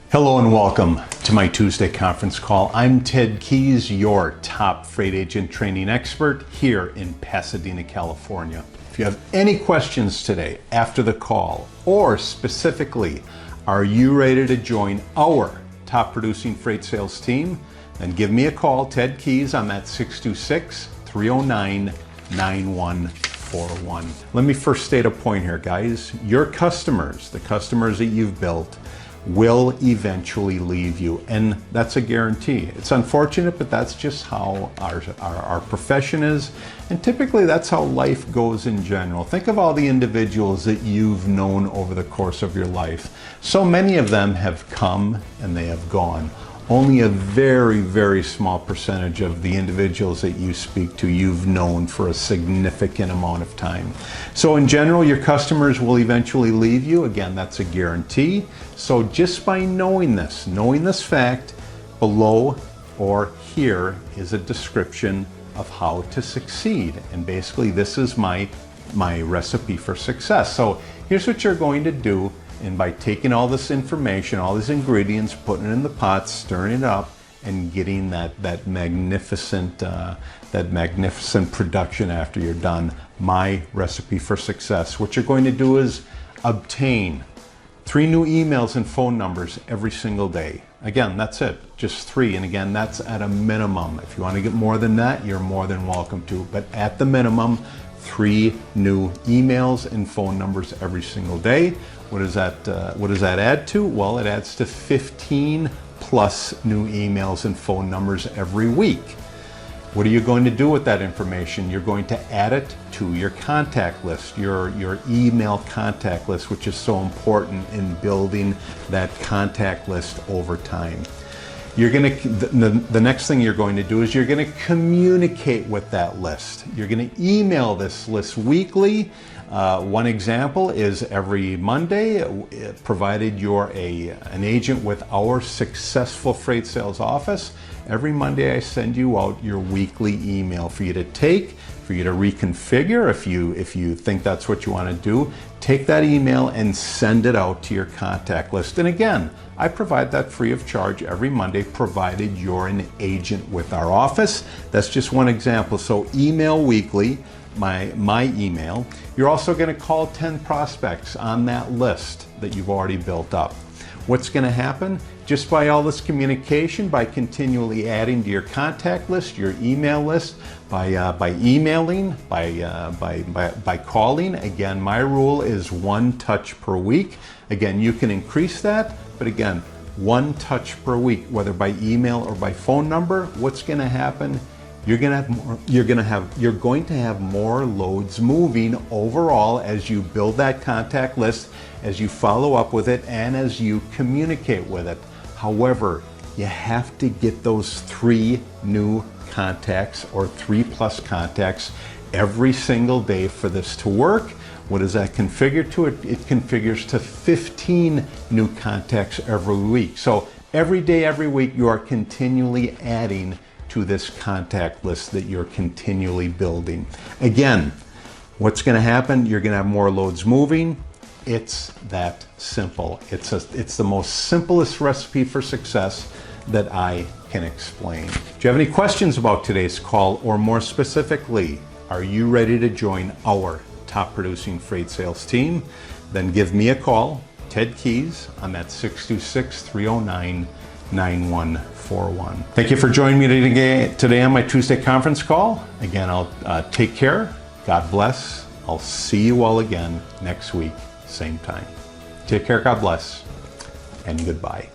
Hello and welcome to my Tuesday conference call. I'm Ted Keys, your top freight agent training expert here in Pasadena, California. If you have any questions today after the call, or specifically, are you ready to join our top producing freight sales team? Then give me a call, Ted Keys, on that 626-309-9141. Let me first state a point here, guys. Your customers, the customers that you've built, will eventually leave you, and that's a guarantee. It's unfortunate, but that's just how our profession is, and typically that's how life goes in general. Think of all the individuals that you've known over the course of your life. So many of them have come and they have gone. Only a very, very small percentage of the individuals that you speak to you've known for a significant amount of time. So in general, your customers will eventually leave you. Again, that's a guarantee. So just by knowing this fact, below or here is a description of how to succeed. And basically this is my recipe for success. So here's what you're going to do. And by taking all this information, all these ingredients, putting it in the pot, stirring it up, and getting that magnificent production after you're done, my recipe for success. What you're going to do is obtain 3 new emails and phone numbers every single day. Again, that's it, just 3. And again, that's at a minimum. If you want to get more than that, you're more than welcome to. But at the minimum, 3 new emails and phone numbers every single day. What does that add to? Well, it adds to 15 plus new emails and phone numbers every week. What are you going to do with that information? You're going to add it to your contact list, your email contact list, which is so important in building that contact list over time. The next thing you're going to do is you're going to communicate with that list. You're going to email this list weekly. One example is every Monday, provided you're an agent with our successful freight sales office, every Monday I send you out your weekly email for you to take, for you to reconfigure if you think that's what you want to do. Take that email and send it out to your contact list. And again, I provide that free of charge every Monday, provided you're an agent with our office. That's just one example. So email weekly, my email. You're also going to call 10 prospects on that list that you've already built up. What's going to happen? Just by all this communication, by continually adding to your contact list, your email list, by emailing, by calling. Again, my rule is 1 touch per week. Again, you can increase that, but again, 1 touch per week, whether by email or by phone number. What's going to happen? You're going to have more loads moving overall as you build that contact list, as you follow up with it, and as you communicate with it. However, you have to get those 3 new contacts or 3 plus contacts every single day for this to work. What does that configure to? It configures to 15 new contacts every week. So every day, every week, you are continually adding to this contact list that you're continually building. Again, what's going to happen? You're going to have more loads moving. It's that simple. It's the most simplest recipe for success that I can explain. Do you have any questions about today's call, or more specifically, are you ready to join our top producing freight sales team? Then give me a call, Ted Keys, on that 626-309-9141. Thank you for joining me today on my Tuesday conference call. Again, I'll take care. God bless. I'll see you all again next week, same time. Take care, God bless, and goodbye.